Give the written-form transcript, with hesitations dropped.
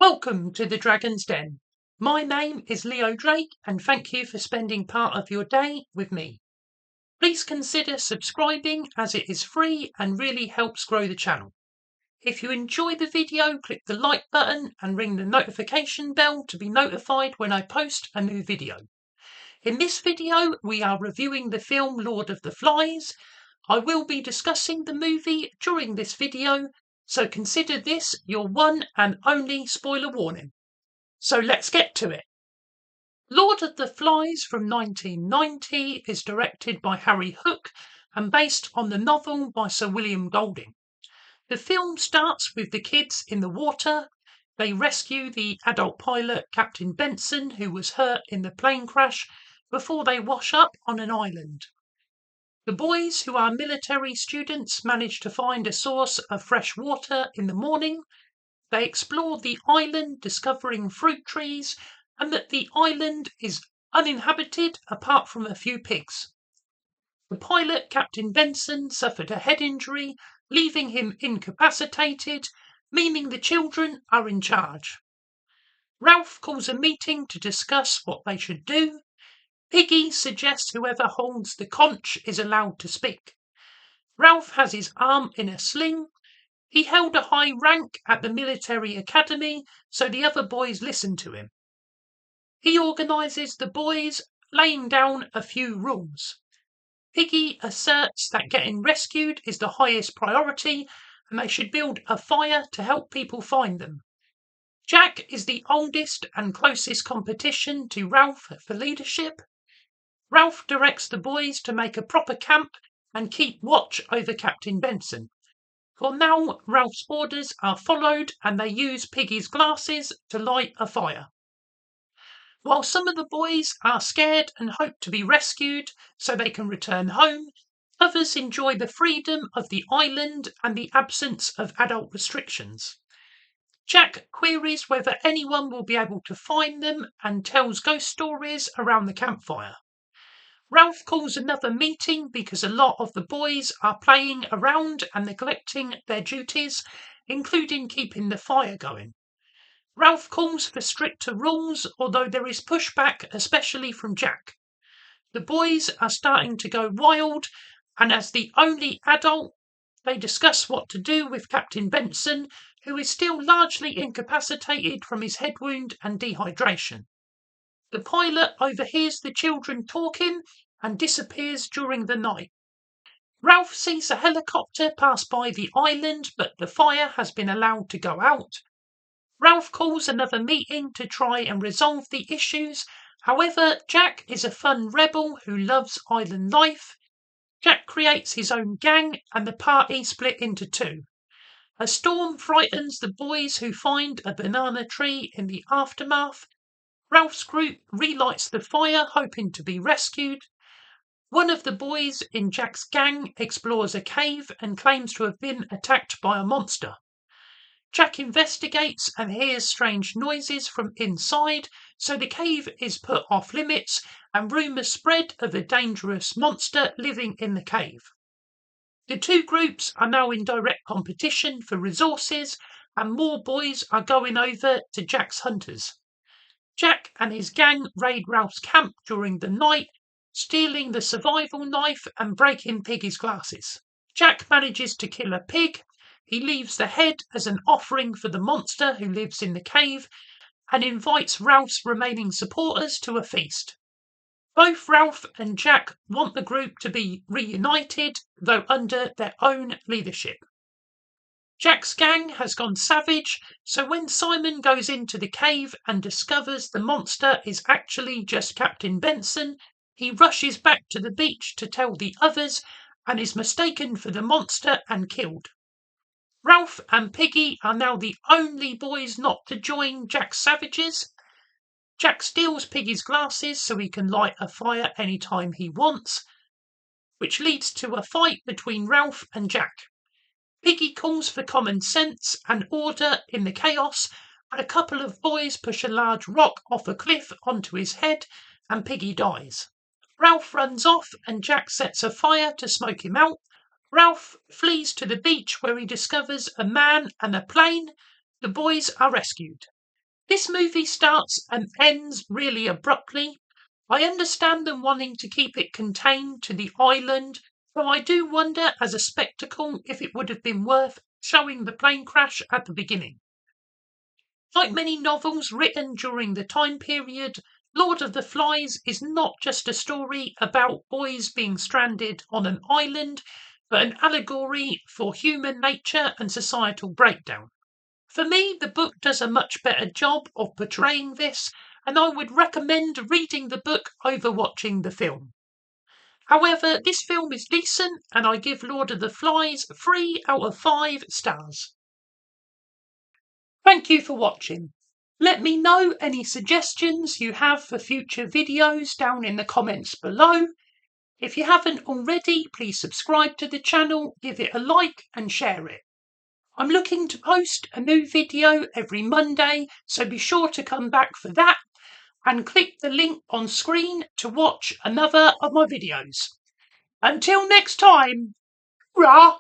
Welcome to the Dragon's Den. My name is Leo Drake and thank you for spending part of your day with me. Please consider subscribing as it is free and really helps grow the channel. If you enjoy the video, click the like button and ring the notification bell to be notified when I post a new video. In this video, we are reviewing the film Lord of the Flies. I will be discussing the movie during this video, so consider this your one and only spoiler warning. So let's get to it. Lord of the Flies from 1990 is directed by Harry Hook and based on the novel by Sir William Golding. The film starts with the kids in the water. They rescue the adult pilot Captain Benson, who was hurt in the plane crash, before they wash up on an island. The boys, who are military students, manage to find a source of fresh water in the morning. They explore the island, discovering fruit trees, and that the island is uninhabited apart from a few pigs. The pilot, Captain Benson, suffered a head injury, leaving him incapacitated, meaning the children are in charge. Ralph calls a meeting to discuss what they should do. Piggy suggests whoever holds the conch is allowed to speak. Ralph has his arm in a sling. He held a high rank at the military academy, so the other boys listen to him. He organises the boys, laying down a few rules. Piggy asserts that getting rescued is the highest priority and they should build a fire to help people find them. Jack is the oldest and closest competition to Ralph for leadership. Ralph directs the boys to make a proper camp and keep watch over Captain Benson. For now, Ralph's orders are followed and they use Piggy's glasses to light a fire. While some of the boys are scared and hope to be rescued so they can return home, others enjoy the freedom of the island and the absence of adult restrictions. Jack queries whether anyone will be able to find them and tells ghost stories around the campfire. Ralph calls another meeting because a lot of the boys are playing around and neglecting their duties, including keeping the fire going. Ralph calls for stricter rules, although there is pushback, especially from Jack. The boys are starting to go wild, and as the only adult, they discuss what to do with Captain Benson, who is still largely incapacitated from his head wound and dehydration. The pilot overhears the children talking and disappears during the night. Ralph sees a helicopter pass by the island, but the fire has been allowed to go out. Ralph calls another meeting to try and resolve the issues. However, Jack is a fun rebel who loves island life. Jack creates his own gang and the party split into two. A storm frightens the boys, who find a banana tree in the aftermath. Ralph's group relights the fire, hoping to be rescued. One of the boys in Jack's gang explores a cave and claims to have been attacked by a monster. Jack investigates and hears strange noises from inside, so the cave is put off limits and rumours spread of a dangerous monster living in the cave. The two groups are now in direct competition for resources and more boys are going over to Jack's hunters. Jack and his gang raid Ralph's camp during the night, stealing the survival knife and breaking Piggy's glasses. Jack manages to kill a pig. He leaves the head as an offering for the monster who lives in the cave and invites Ralph's remaining supporters to a feast. Both Ralph and Jack want the group to be reunited, though under their own leadership. Jack's gang has gone savage, so when Simon goes into the cave and discovers the monster is actually just Captain Benson, he rushes back to the beach to tell the others and is mistaken for the monster and killed. Ralph and Piggy are now the only boys not to join Jack's savages. Jack steals Piggy's glasses so he can light a fire anytime he wants, which leads to a fight between Ralph and Jack. Piggy calls for common sense and order in the chaos, and a couple of boys push a large rock off a cliff onto his head, and Piggy dies. Ralph runs off and Jack sets a fire to smoke him out. Ralph flees to the beach where he discovers a man and a plane. The boys are rescued. This movie starts and ends really abruptly. I understand them wanting to keep it contained to the island, but I do wonder as a spectacle if it would have been worth showing the plane crash at the beginning. Like many novels written during the time period, Lord of the Flies is not just a story about boys being stranded on an island, but an allegory for human nature and societal breakdown. For me, the book does a much better job of portraying this, and I would recommend reading the book over watching the film. However, this film is decent, and I give Lord of the Flies 3 out of 5 stars. Thank you for watching. Let me know any suggestions you have for future videos down in the comments below. If you haven't already, please subscribe to the channel, give it a like and share it. I'm looking to post a new video every Monday, so be sure to come back for that and click the link on screen to watch another of my videos. Until next time, rah!